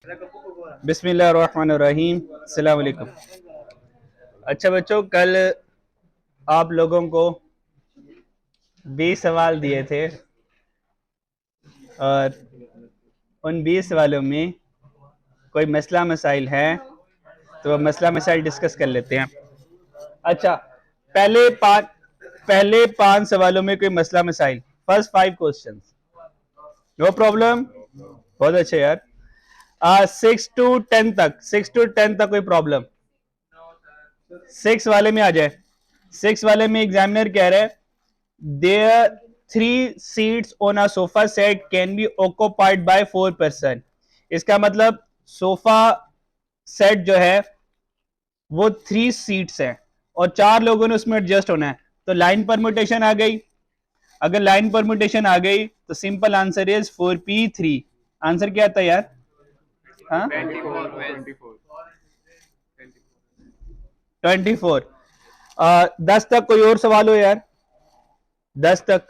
बिस्मिल्लाहिर्रहमानिर्रहीम। अस्सलाम वालेकुम। अच्छा बच्चों, कल आप लोगों को 20 सवाल दिए थे और उन 20 सवालों में कोई मसला मसाइल है तो मसला मसाइल डिस्कस कर लेते हैं। अच्छा, पहले पांच सवालों में कोई मसला मसाइल, फर्स्ट 5 क्वेश्चन, नो प्रॉब्लम। बहुत अच्छे यार। 6 to 10 तक कोई प्रॉब्लम? 6 वाले में आ जाए। 6 वाले में एग्जामिनर कह रहा है there 3 seats on a sofa set can be occupied by 4 person. इसका मतलब सोफा सेट जो है वो 3 सीट्स है और 4 लोगों ने उसमें एडजस्ट होना है। तो लाइन परम्यूटेशन आ गई। अगर लाइन परम्यूटेशन आ गई तो simple answer is 4p3। Answer क्या आता है यार? हाँ, 24। 10 तक कोई और सवाल हो यार? 10 तक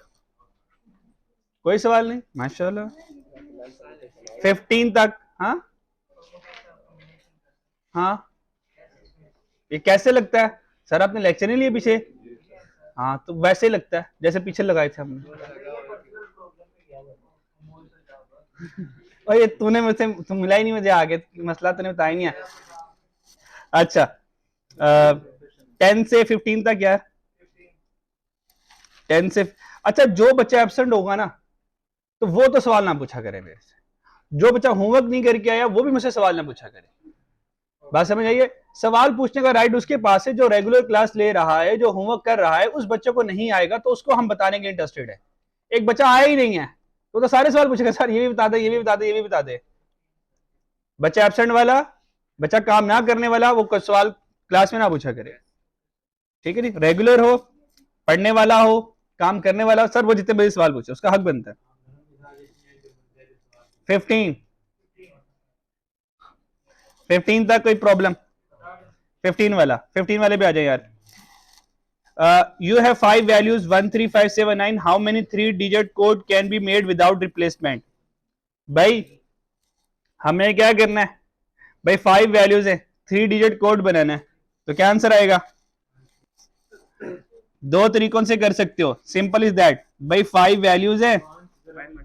कोई सवाल नहीं, माशाल्लाह। 15 तक? हाँ हाँ, ये कैसे लगता है सर? आपने लेक्चर नहीं लिए पीछे? हाँ, तो वैसे ही लगता है जैसे पीछे लगाए थे हमने। और ये तूने मुझसे तुम मिला ही नहीं मुझे आगे, मसला तूने बताया नहीं है। अच्छा, 10 से 15 तक यार? 10 से अच्छा, जो बच्चा एब्सेंट होगा ना तो वो तो सवाल ना पूछा करे मेरे से। जो बच्चा होमवर्क नहीं करके आया वो भी मुझसे सवाल ना पूछा करे। बात समझ आइए? सवाल पूछने का राइट उसके पास है जो रेगुलर क्लास ले रहा है, जो होमवर्क कर रहा है। उस बच्चे को नहीं आएगा तो उसको हम बताने के इंटरेस्टेड है। एक बच्चा आया ही नहीं है तो सारे सवाल पूछेगा, सर ये भी बता दे, ये भी बता दे, ये भी बता दे। बच्चा एब्सेंट वाला, बच्चा काम ना करने वाला, वो सवाल क्लास में ना पूछा करे। ठीक है जी? रेगुलर हो, पढ़ने वाला हो, काम करने वाला हो, सर वो जितने बड़े सवाल पूछे उसका हक बनता है। 15 तक कोई प्रॉब्लम? 15 वाले पे आ जाए यार। You have 5 values 1 3 5 7 9. How many 3-digit code can be made without replacement? भाई हमें क्या करना है? भाई 5 वैल्यूज है, 3-digit कोड बनाना है। तो क्या आंसर आएगा? दो तरीकों से कर सकते हो, सिंपल इज दैट। भाई 5 वैल्यूज है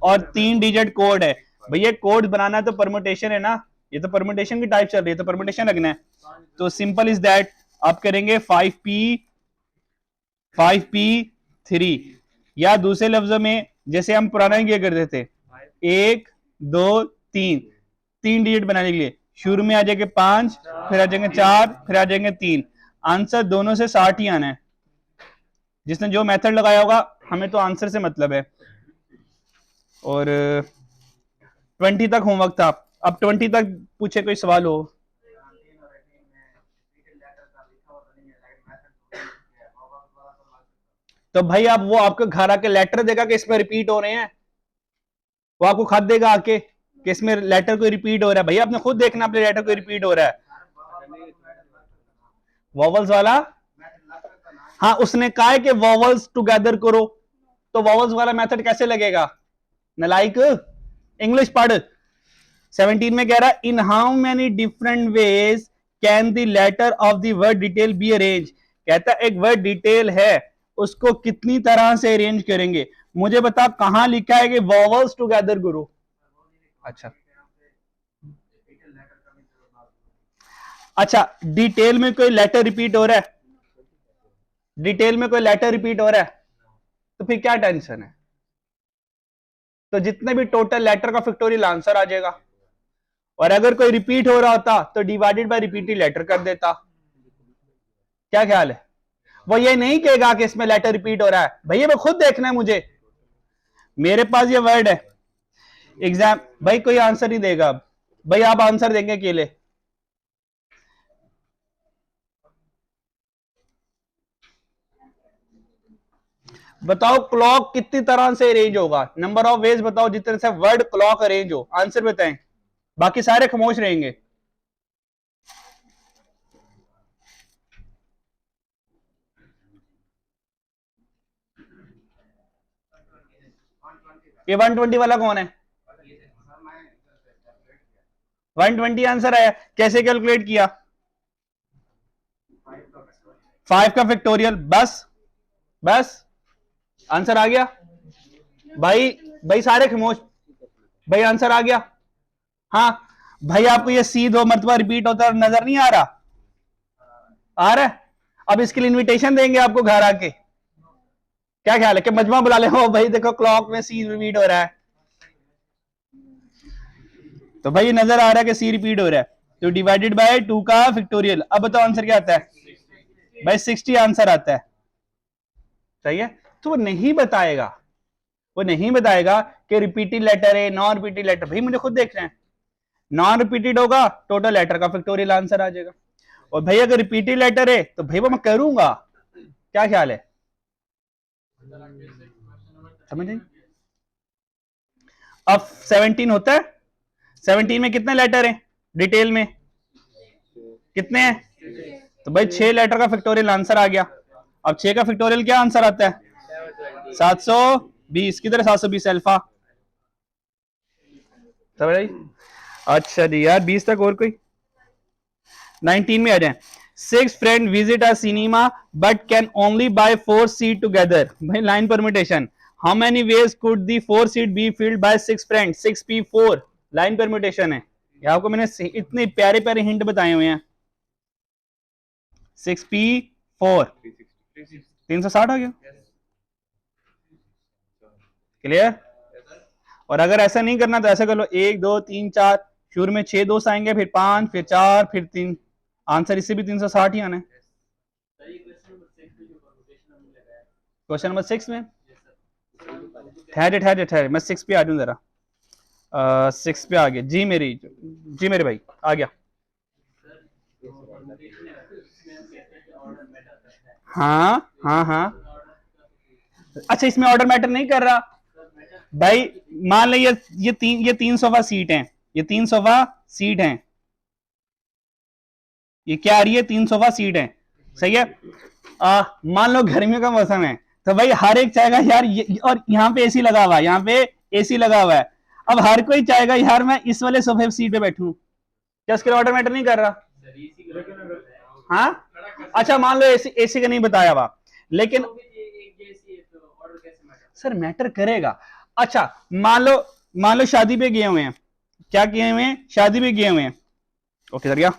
और 3-digit कोड है। भैया कोड बनाना तो परमुटेशन है ना, ये तो परमुटेशन की टाइप चल रही है तो परमुटेशन लगना है। तो सिंपल इज दैट, आप करेंगे 5p3, या दूसरे लफ्जों में जैसे हम पुराना किया करते थे, 1 2 3, 3 डिजिट बनाने के लिए शुरू में आ जाएंगे 5, फिर आ जाएंगे 4, फिर आ जाएंगे 3। आंसर दोनों से 60 ही आना है। जिसने जो मेथड लगाया होगा, हमें तो आंसर से मतलब है। और 20 तक होमवर्क था। अब 20 तक पूछे कोई सवाल हो? तो भाई आप वो आपके घर आके लेटर देगा कि इसमें रिपीट हो रहे हैं, वो आपको खत देगा आके कि इसमें लेटर कोई रिपीट हो रहा है। भैया आपने खुद देखना अपने लेटर कोई रिपीट हो रहा है। वॉवल्स वाला, हाँ उसने कहा है कि वॉवल्स टुगेदर करो, तो वॉवल्स वाला मेथड कैसे लगेगा? नलाइक, इंग्लिश पढ़। 17 में कह रहा है in how many different ways can the letter of the word detail be arrange. कहता है एक वर्ड डिटेल है उसको कितनी तरह से अरेंज करेंगे। मुझे बता कहां लिखा है कि वॉवल्स टुगेदर करो? अच्छा अच्छा, डिटेल में कोई लेटर रिपीट हो रहा है? डिटेल में कोई लेटर रिपीट हो रहा है तो फिर क्या टेंशन है? तो जितने भी टोटल लेटर का फैक्टोरियल आंसर आ जाएगा। और अगर कोई रिपीट हो रहा होता तो डिवाइडेड बाय रिपीटेड लेटर कर देता। क्या ख्याल है? वो ये नहीं कहेगा कि इसमें लेटर रिपीट हो रहा है। भैया वो खुद देखना है मुझे, मेरे पास ये वर्ड है। एग्जाम भाई कोई आंसर नहीं देगा अब। भाई आप आंसर देंगे अकेले? बताओ क्लॉक कितनी तरह से अरेंज होगा? नंबर ऑफ वेज बताओ जितने से वर्ड क्लॉक अरेंज हो। आंसर बताएं, बाकी सारे खामोश रहेंगे। ये 120 वाला कौन है? 120 आंसर आया। कैसे कैलकुलेट किया? 5 का फैक्टोरियल। बस आंसर आ गया भाई। भाई सारे खामोश। भाई आंसर आ गया। हाँ भाई, आपको ये सी 2 मरतबा रिपीट होता नजर नहीं आ रहा? आ रहा है? अब इसके लिए इनविटेशन देंगे आपको घर आके। क्या ख्याल है कि मजमा बुला ले, हो भाई देखो क्लॉक में सी रिपीट हो रहा है। तो भाई ये नजर आ रहा है कि सी रिपीट हो रहा है, तो डिवाइडेड बाय 2 का फैक्टोरियल। अब बताओ आंसर क्या आता है? भाई 60 आंसर आता है। सही है। तो वो नहीं बताएगा, वो नहीं बताएगा कि रिपीटेड लेटर है नॉन रिपीटेड लेटर। भाई मुझे खुद देखना है, नॉन रिपीटेड होगा टोटल लेटर का फैक्टोरियल आंसर आ जाएगा, और भाई अगर रिपीटेड लेटर है तो भाई वो मैं करूंगा। क्या ख्याल है? समझ नहीं? अब 17 होता है, 17 में कितने लेटर हैं डिटेल में? कितने हैं? तो भाई 6 लेटर का फैक्टोरियल आंसर आ गया। अब 6 का फैक्टोरियल क्या आंसर आता है? 720। किधर है 720 अल्फा? समझ आई? अच्छा जी यार, 20 तक और कोई? 19 में आ जाए। 6 friend visit a cinema but can only buy 4 seat together. भाई line permutation. How many ways could the 4 seat be filled by 6 friend? 6p4 line permutation है। ये आपको मैंने इतने प्यारे प्यारे हिंट बताए हुए हैं। 6p4 360 आ गया। क्लियर? और अगर ऐसा नहीं करना तो ऐसा कर लो, 1 2 3 4, शुरू में 6 दोस्त आएंगे, फिर 5, फिर 4, फिर 3। आंसर इससे भी 360 ही आना है। क्वेश्चन नंबर 6 में ठहरे मैं 6 पे आ जाऊं जरा। 6 पे आ गया जी मेरे भाई आ गया। हाँ। अच्छा, इसमें ऑर्डर मैटर नहीं कर रहा भाई। मान लो ये 3 सोफा सीट हैं, ये 3 सोफा सीट हैं, ये क्या आ रही है? 3 सोफा सीट है। सही है। मान लो गर्मियों का मौसम है, तो भाई हर एक चाहेगा यार और यहाँ पे एसी लगा हुआ है, यहाँ पे एसी लगा हुआ है। अब हर कोई चाहेगा यार मैं इस वाले सोफे सीट पे बैठूं। क्या उसके लिए ऑर्डर मैटर नहीं कर रहा? हाँ। अच्छा मान लो एसी, एसी का नहीं बताया हुआ, लेकिन सर मैटर करेगा। अच्छा मान लो शादी पे गए हुए हैं। क्या किए हुए हैं? शादी पे गए हुए हैं। ओके सर, गया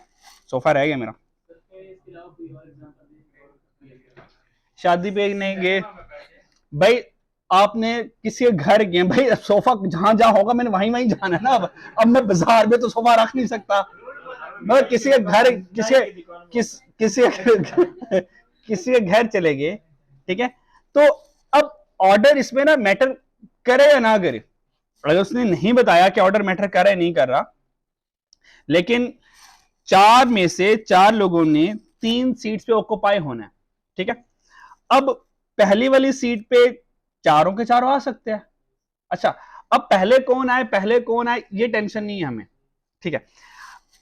सोफा रह गया मेरा। शादी पे नहीं गए भाई, आपने किसी के घर गए भाई, सोफा जहां जहां होगा मैंने वहीं वहीं जाना है ना। अब मैं बाजार में तो सोफा रख नहीं सकता। मगर किसी के घर किसी के घर चले गए, ठीक है? तो अब ऑर्डर इसमें ना मैटर करे या ना करे। अगर उसने नहीं बताया कि ऑर्डर मैटर कर रहा है नहीं कर रहा, लेकिन 4 में से 4 लोगों ने 3 सीट्स पे ऑक्यूपाई होना है, ठीक है? अब पहली वाली सीट पे चारों के चारों आ सकते हैं। अच्छा, अब पहले कौन आए ये टेंशन नहीं है हमें, ठीक है?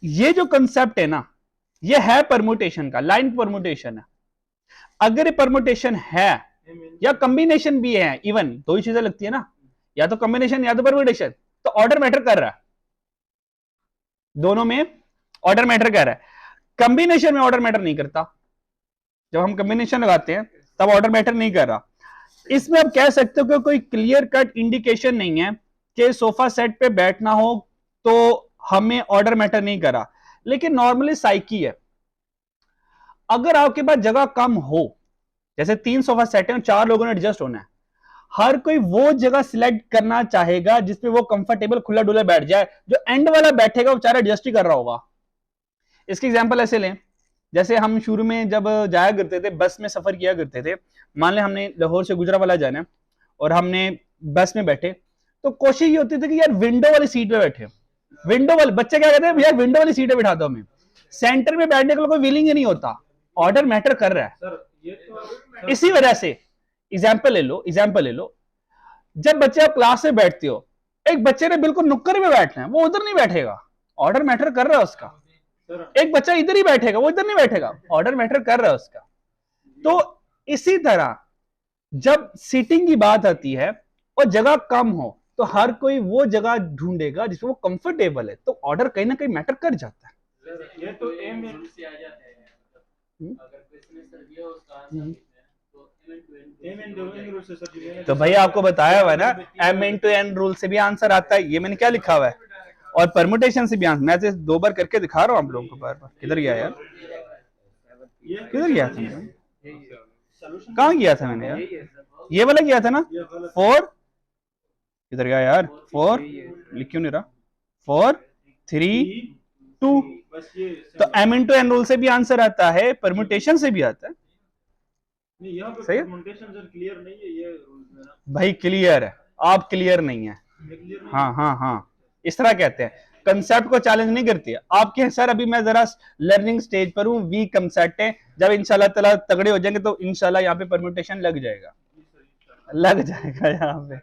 ये जो कंसेप्ट है ना, ये है परमुटेशन का, लाइन परमुटेशन है। अगर ये परमुटेशन है या कॉम्बिनेशन भी है, इवन 2 ही चीजें लगती है ना, या तो कॉम्बिनेशन या तो परमुटेशन, तो ऑर्डर मैटर कर रहा है। दोनों में ऑर्डर मैटर कर रहा है, कॉम्बिनेशन में ऑर्डर मैटर नहीं करता। जब हम कॉम्बिनेशन लगाते हैं तब ऑर्डर मैटर नहीं कर रहा। इसमें आप कह सकते हो कि कोई क्लियर कट इंडिकेशन नहीं है कि सोफा सेट पे बैठना हो तो हमें ऑर्डर मैटर नहीं करा, लेकिन नॉर्मली साइकी है। अगर आपके पास जगह कम हो, जैसे 3 सोफा सेट है और 4 लोगों ने एडजस्ट होना है, हर कोई वो जगह सिलेक्ट करना चाहेगा जिसपे वो कंफर्टेबल खुला डुला बैठ जाए। जो एंड वाला बैठेगा वो बेचारा एडजस्ट ही कर रहा होगा। इसकी एग्जांपल ऐसे लें, जैसे हम शुरू में जब जाया करते थे, बस में सफर किया करते थे, मान लें हमने लाहौर से गुजरावाला जाना है और हमने बस में बैठे, तो कोशिश ये होती थी कि यार विंडो वाली सीट पे बैठे। विंडो वाले बच्चे क्या कहते हैं, भैया विंडो वाली सीट पे बिठा दो हमें। सेंटर में बैठने के लिए कोई विलिंग ही नहीं होता। ऑर्डर मैटर कर रहा है। इसी वजह से एग्जाम्पल ले लो, जब बच्चे आप क्लास में बैठते हो, एक बच्चे ने बिल्कुल नुक्कर में बैठना है, वो उधर नहीं बैठेगा, ऑर्डर मैटर कर रहा है उसका। एक बच्चा इधर ही बैठेगा, वो इधर नहीं बैठेगा, ऑर्डर मैटर कर रहा है उसका। तो इसी तरह जब सीटिंग की बात आती है और जगह कम हो, तो हर कोई वो जगह ढूंढेगा जिसमें वो कंफर्टेबल है, तो ऑर्डर कहीं ना कहीं मैटर कर जाता है। ये तो एम रूल से आ जाता है, अगर क्वेश्चन में सर दिया उसका आंसर तो भैया आपको बताया हुआ है ना, M into N rule से भी आंसर आता है, ये मैंने क्या लिखा हुआ है, और परमुटेशन से भी आंसर। मैं तो 2 बार करके दिखा रहा हूँ आप लोगों को बार बार। किधर गया यार, किधर गया था, कहाँ गया था मैंने यार, ये वाला गया था ना 4, किधर गया यार 4, लिख क्यों नहीं रहा, 4 3 2। तो M into N rule से भी आंसर आता है, परमुटेशन से भी आता है। यहाँ पे सही है क्लियर नहीं है ये रूल्स में ना भाई, क्लियर है, आप क्लियर नहीं है। हाँ हाँ हाँ, इस तरह कहते हैं, कंसेप्ट को चैलेंज नहीं करती है। आपके सर अभी मैं जरा लर्निंग स्टेज पर हूँ, वीक कंसेप्ट है, जब इंशाल्लाह ताला तगड़े हो जाएंगे तो इंशाल्लाह यहाँ पे परम्यूटेशन लग जाएगा, लग जाएगा यहाँ पे।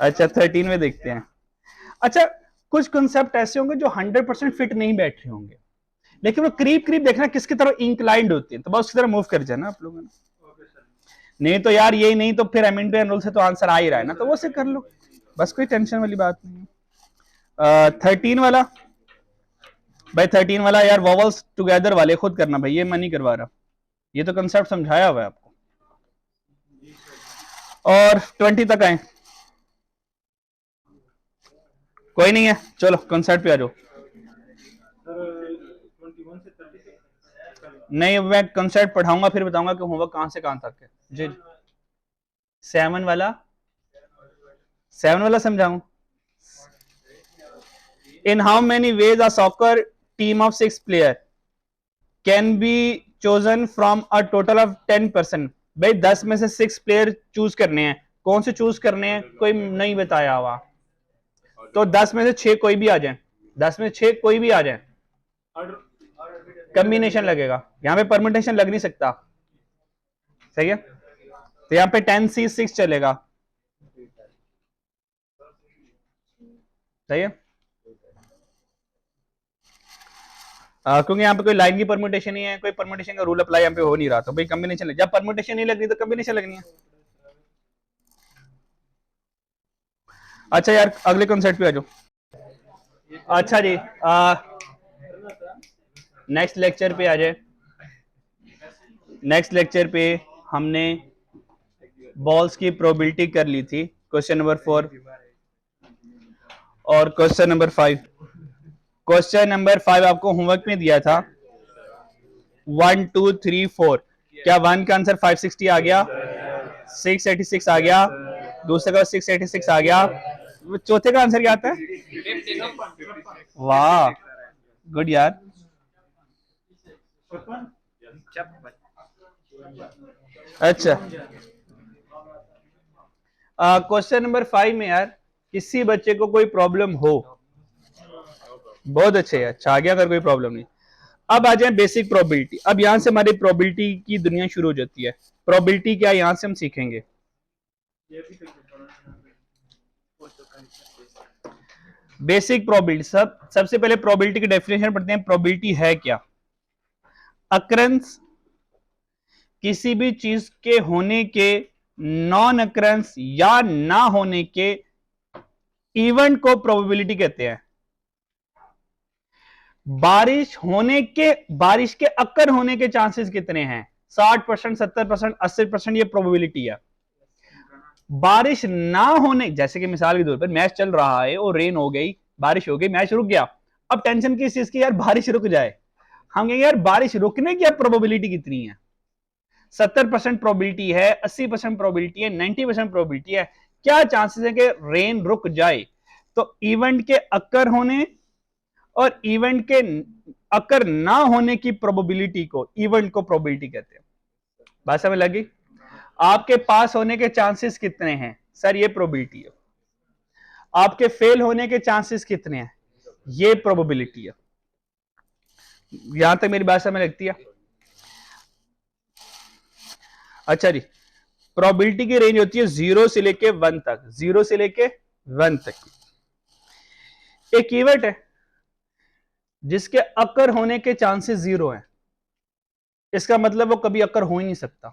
अच्छा 13 में देखते हैं। अच्छा कुछ कंसेप्ट ऐसे होंगे जो 100% फिट नहीं बैठ रहे होंगे, लेकिन वो करीब करीब देखना किसकी तरफ इंक्लाइंड होती है, तो बस उसकी तरफ मूव कर जाना आप लोगों ने। नहीं तो यार यही नहीं तो फिर M into N rule से तो आंसर आ ही रहा है ना, तो वो से कर लो, बस कोई टेंशन वाली बात नहीं है। 13 वाला भाई, 13 वाला यार वॉवल्स टुगेदर वाले खुद करना भाई, ये मैं नहीं करवा रहा, ये तो कंसेप्ट समझाया हुआ है आपको। और 20 तक आए, कोई नहीं है, चलो कंसेप्ट पे आ जाओ। नहीं मैं कंसेप्ट पढ़ाऊंगा फिर बताऊंगा कि होमवर्क कहां से कहां तक है जी। 7 वाला समझाऊं। In how many ways a soccer team of 6 players can be chosen from a total of 10 person? भाई 10 में से 6 प्लेयर चूज करने हैं, कौन से चूज करने हैं कोई नहीं बताया हुआ, तो 10 में से 6 कोई भी आ जाए, 10 में से 6 कोई भी आ जाए, कॉम्बिनेशन लगेगा, यहाँ पे परम्यूटेशन लग नहीं सकता, सही है। तो यहाँ पे 10C6 चलेगा, सही है। क्योंकि यहाँ पे कोई लाइन की परम्यूटेशन नहीं है, कोई परम्यूटेशन का रूल अप्लाई यहाँ पे हो नहीं रहा, तो भाई कॉम्बिनेशन लग, जब परम्यूटेशन नहीं लग रही तो कॉम्बिनेशन लगनी है। अच्छा यार अगले कॉन्सेप्ट पे आ जाओ। अच्छा जी नेक्स्ट लेक्चर पे आ जाए। नेक्स्ट लेक्चर पे हमने बॉल्स की प्रोबेबिलिटी कर ली थी, क्वेश्चन नंबर 4 और क्वेश्चन नंबर 5। क्वेश्चन नंबर 5 आपको होमवर्क में दिया था 1 2 3 4, क्या 1 का आंसर 560 आ गया, 686 आ गया, दूसरे का 686 आ गया, चौथे का आंसर क्या आता है, वाह गुड यार। अच्छा क्वेश्चन नंबर 5 में यार किसी बच्चे को कोई प्रॉब्लम हो, बहुत अच्छे, अच्छा आ गया, अगर कोई प्रॉब्लम नहीं। अब आ जाए बेसिक प्रोबेबिलिटी। अब यहां से हमारी प्रोबेबिलिटी की दुनिया शुरू हो जाती है। प्रोबेबिलिटी क्या, यहां से हम सीखेंगे बेसिक प्रोबेबिलिटी। सबसे पहले प्रोबेबिलिटी की डेफिनेशन पढ़ते हैं। प्रोबेबिलिटी है क्या, अकरेंस किसी भी चीज के होने के, नॉन अकरेंस या ना होने के इवेंट को प्रोबेबिलिटी कहते हैं। बारिश होने के, बारिश के अक्कर होने के चांसेस कितने हैं, 60%, 70%, 80%, ये प्रोबेबिलिटी है। बारिश ना होने, जैसे कि मिसाल के तौर पर मैच चल रहा है और रेन हो गई, बारिश हो गई, मैच रुक गया, अब टेंशन किस चीज की, यार बारिश रुक जाए, हम कहेंगे यार बारिश रुकने की प्रोबेबिलिटी कितनी है, 70% प्रोबेबिलिटी है, 80% प्रोबेबिलिटी है, 90% प्रोबेबिलिटी है, क्या चांसेस है कि रेन रुक जाए। तो इवेंट के अक्कर होने और इवेंट के अक्कर ना होने की प्रोबेबिलिटी को, इवेंट को प्रोबेबिलिटी कहते हैं। बात समझ लगी। आपके पास होने के चांसेस कितने हैं, सर ये प्रोबेबिलिटी है। आपके फेल होने के चांसेस कितने हैं, ये प्रोबेबिलिटी है। यहां तक मेरी बात समझ लगती है। अच्छा जी, प्रोबेबिलिटी की रेंज होती है 0 से लेके 1 तक, 0 से लेके 1 तक। एक इवेंट है जिसके अक्कर होने के चांसेस 0 हैं, इसका मतलब वो कभी अक्कर हो ही नहीं सकता।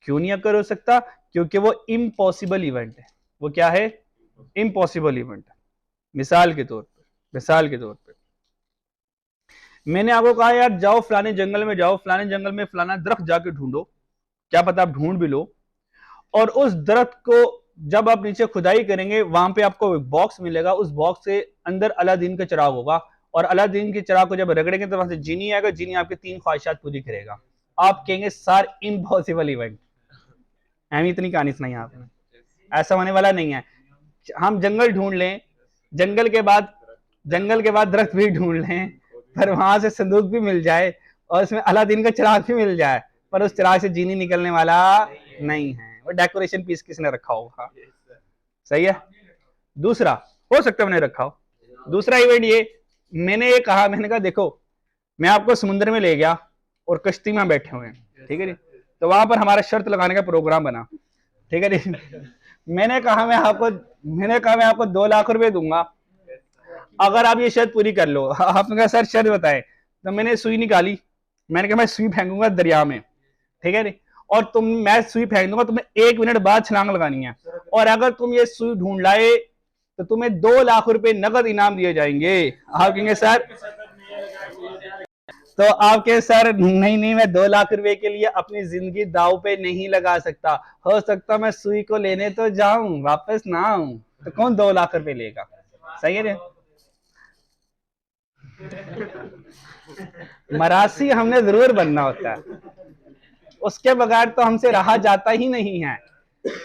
क्यों नहीं अक्कर हो सकता, क्योंकि वो इम्पॉसिबल इवेंट है, वो क्या है? Impossible event. मिसाल के तौर पे मैंने आपको कहा यार जाओ फलाने जंगल में, जाओ फलाने जंगल में फलाना दरख्त जाके ढूंढो, क्या पता आप ढूंढ भी लो, और उस दरख्त को जब आप नीचे खुदाई करेंगे वहां पे आपको एक बॉक्स मिलेगा, उस बॉक्स के अंदर अलादीन का चिराग होगा, और अलादीन के चिराग को जब रगड़ेंगे तो वहां से जीनी आएगा, जीनी आपकी 3 ख्वाहिशात पूरी करेगा। आप कहेंगे सर इम्पॉसिबल इवेंट, हम इतनी कहानी सुनाई आपने, ऐसा होने वाला नहीं है। हम जंगल ढूंढ लें, जंगल के बाद दरख्त भी ढूंढ लें, पर वहां से संदूक भी मिल जाए और उसमें अलादीन का चिराग भी मिल जाए, पर उस चिराग से जीनी निकलने वाला नहीं है, वो डेकोरेशन पीस किसने रखा होगा। सही है। दूसरा हो सकता है मैंने रखा हो। दूसरा इवेंट ये, मैंने कहा देखो मैं आपको समुद्र में ले गया और कश्ती में बैठे हुए हैं, ठीक है जी, तो वहां पर हमारा शर्त लगाने का प्रोग्राम बना, ठीक है जी। मैंने कहा मैं आपको 2 लाख रुपए दूंगा अगर आप ये शर्त पूरी कर लो। आपने कहा सर शर्त बताएं, तो मैंने सुई निकाली, मैंने कहा मैं सुई फेंकूंगा दरिया में, ठीक है जी, और मैं सुई फेंक दूंगा, तुम्हें 1 मिनट बाद छलांग लगानी है, और अगर तुम ये सुई ढूंढ लाए तो तुम्हें 2 लाख रुपए नगद इनाम दिए जाएंगे। आप कहेंगे सर, तो आप कहें सर नहीं मैं 2 लाख रुपए के लिए अपनी जिंदगी दाव पे नहीं लगा सकता, हो सकता मैं सुई को लेने तो जाऊं वापस ना आऊं, तो कौन 2 लाख रुपए लेगा। सही है। मरासी हमने जरूर बनना होता है, उसके बगैर तो हमसे रहा जाता ही नहीं है।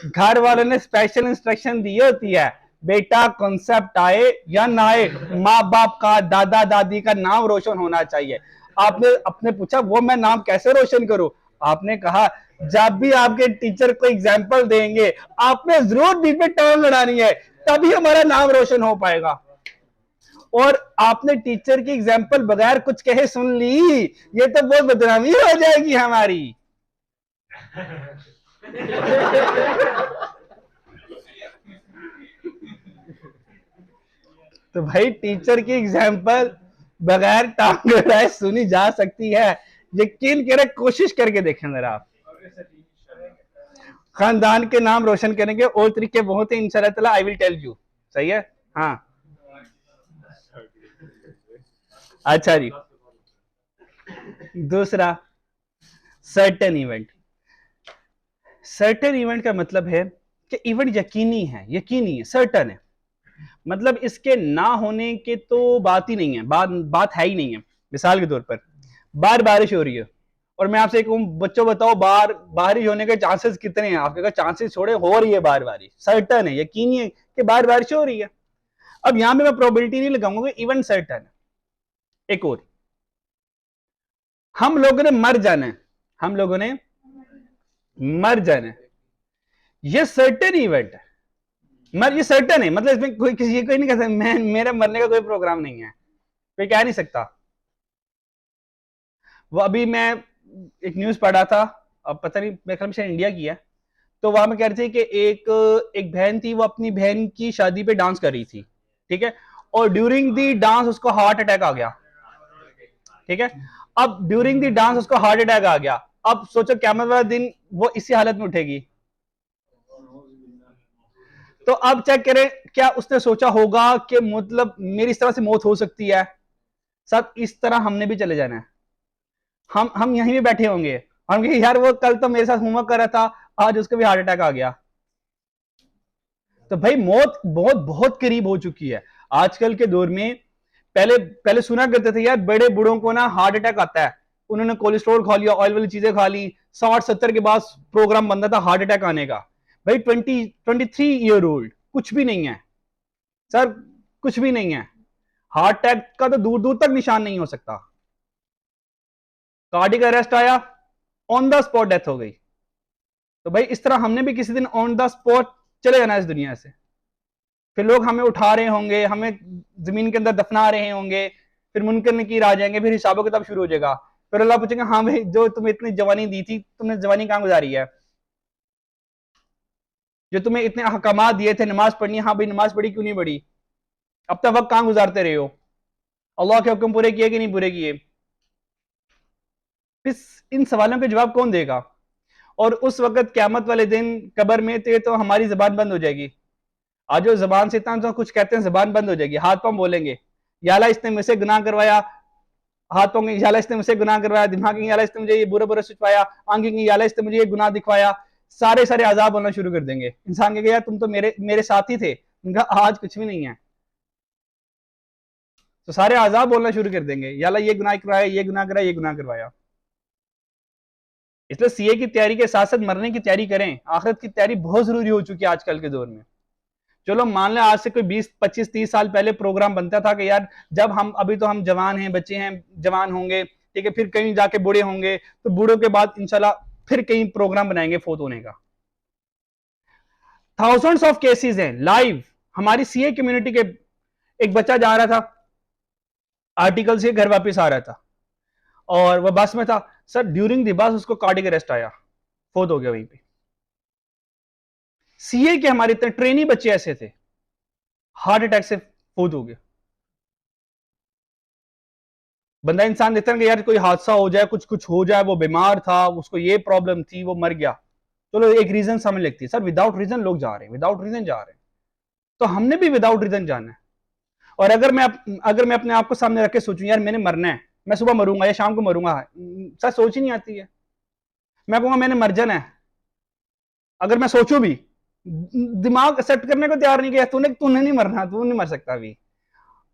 घर वालों ने स्पेशल इंस्ट्रक्शन दी होती है, बेटा कॉन्सेप्ट आए या ना आए, माँ बाप का दादा दादी का नाम रोशन होना चाहिए। आपने पूछा वो मैं नाम कैसे रोशन करूं, आपने कहा जब भी आपके टीचर को एग्जाम्पल देंगे आपने जरूर दी पे टर्न लड़ानी है, तभी हमारा नाम रोशन हो पाएगा। और आपने टीचर की एग्जाम्पल बगैर कुछ कहे सुन ली, ये तो बहुत बदनामी हो जाएगी हमारी। तो भाई टीचर की एग्जाम्पल बगैर टांग अड़ाए सुनी जा सकती है, यकीन करें, कोशिश करके देखें जरा आप। खानदान के नाम रोशन करने के और तरीके बहुत ही, इंशाल्लाह ताला आई विल टेल यू। सही है। हाँ अच्छा जी। दूसरा सर्टेन इवेंट। सर्टेन इवेंट का मतलब है कि इवेंट यकीनी है, सर्टेन है, मतलब इसके ना होने के तो बात ही नहीं है, बात है ही नहीं है। मिसाल के तौर पर बाहर बारिश हो रही है और मैं आपसे कहूं बच्चों बताओ बाहर बारिश होने के चांसेस कितने हैं, आपके कहा चांसेस छोड़े, हो रही है बाहर बारिश, सर्टेन है, यकीनी है कि बाहर बारिश हो रही है। अब यहां पे मैं प्रोबेबिलिटी नहीं लगाऊंगा कि इवेंट सर्टेन है। एक और, हम लोगों ने मर जाना है, ये सर्टेन इवेंट है, ये सर्टेन है, मतलब इसमें कोई किसी को नहीं कह सकता मेरे मरने का कोई प्रोग्राम नहीं है, कोई कह नहीं सकता। वो अभी मैं एक न्यूज पढ़ा था, अब पता नहीं मेरे ख्याल में इंडिया की है, तो वहां में कह रहे थे कि एक बहन थी, वो अपनी बहन की शादी पे डांस कर रही थी, ठीक है, और ड्यूरिंग दी डांस उसको हार्ट अटैक आ गया, ठीक है। अब ड्यूरिंग दी डांस उसको हार्ट अटैक आ गया, अब सोचो क़यामत वाला दिन वो इसी हालत में उठेगी। तो अब चेक करें, क्या उसने सोचा होगा कि मतलब मेरी इस तरह से मौत हो सकती है, सब इस तरह हमने भी चले जाना है, हम यहीं भी बैठे होंगे, हम कहें यार वो कल तो मेरे साथ होमवर्क कर रहा था, आज उसको भी हार्ट अटैक आ गया। तो भाई मौत बहुत बहुत करीब हो चुकी है आजकल के दौर में। पहले सुना करते थे यार बड़े बूढ़ों को ना हार्ट अटैक आता है, उन्होंने कोलेस्ट्रॉल खा लिया, ऑयल वाली चीजें खा ली, 60-70 के बाद प्रोग्राम बनता था हार्ट अटैक आने का। भाई 23 ईयर ओल्ड कुछ भी नहीं है सर, कुछ भी नहीं है, हार्ट अटैक का तो दूर दूर तक निशान नहीं हो सकता। कार्डियक अरेस्ट आया, ऑन द स्पॉट डेथ हो गई। तो भाई इस तरह हमने भी किसी दिन ऑन द स्पॉट चले जाना इस दुनिया से, फिर लोग हमें उठा रहे होंगे, हमें जमीन के अंदर दफना रहे होंगे, फिर मुनकर नकीर आ जाएंगे, फिर हिसाबों किताब शुरू हो जाएगा, फिर अल्लाह पूछेगा हाँ भाई जो तुम्हें इतनी जवानी दी थी तुमने जवानी कहां गुजारी है, जो तुम्हें इतने अहकामात दिए थे नमाज पढ़नी, हाँ भाई नमाज पढ़ी क्यों नहीं पढ़ी, अब तक वक्त कहां गुजारते रहे हो, अल्लाह के हुक्म पूरे किए कि नहीं पूरे किए। इन सवालों के जवाब कौन देगा, और उस वक्त क़यामत वाले दिन कब्र में तो हमारी जबान बंद हो जाएगी, आज जो जबान से इतना तो कुछ कहते हैं जबान बंद हो जाएगी, हाथ पांव बोलेंगे, या अल्लाह इसने मुझसे गुनाह करवाया, हाथ पांव की, या अल्लाह इसने मुझसे गुनाह करवाया, दिमाग की, या अल्लाह इसने मुझे ये बुरा बुरा सोचवाया, आंखें की, या अल्लाह इसने मुझे ये गुनाह दिखवाया, सारे सारे अजाब बोलना शुरू कर देंगे। इंसान कहेगा यार तुम तो मेरे साथ ही थे, उनका आज कुछ भी नहीं है, तो सारे आजाब बोलना शुरू कर देंगे, या अल्लाह ये गुनाह करवाया, ये गुनाह कराया, ये गुनाह करवाया। इसलिए सीए की तैयारी के साथ साथ मरने की तैयारी करें, आखिरत की तैयारी बहुत जरूरी हो चुकी है आजकल के दौर में। चलो मान लें आज से कोई 20 25 30 साल पहले प्रोग्राम बनता था कि यार जब हम, अभी तो हम जवान हैं, बच्चे हैं, जवान होंगे, ठीक है, फिर कहीं जाके बूढ़े होंगे, तो बूढ़ों के बाद इंशाल्लाह फिर कहीं प्रोग्राम बनाएंगे फौत होने का। थाउजेंड्स ऑफ केसेस हैं लाइव हमारी सीए कम्युनिटी के। एक बच्चा जा रहा था, आर्टिकल से घर वापस आ रहा था, और वह बस में था सर, ड्यूरिंग द बस उसको कार्डियक अरेस्ट आया, फौत हो गया वहीं पे। सीए के हमारे इतने ट्रेनी बच्चे ऐसे थे, हार्ट अटैक से फौत हो गया। बंदा इंसान देखता है कि यार कोई हादसा हो जाए, कुछ कुछ हो जाए, वो बीमार था, उसको ये प्रॉब्लम थी, वो मर गया, चलो एक रीजन समझ लगती है, सर विदाउट रीजन लोग जा रहे हैं, विदाउट रीजन जा रहे हैं, तो हमने भी विदाउट रीजन जाना है। और अगर मैं अपने आप को सामने रख के सोचूं यार मैंने मरना है, मैं सुबह मरूंगा या शाम को मरूंगा, सर सोच ही नहीं आती है। मैं कहूंगा मैंने मर जाना है, अगर मैं सोचूं भी, दिमाग एक्सेप्ट करने को तैयार नहीं किया, तूने नहीं मरना, तू नहीं मर सकता अभी।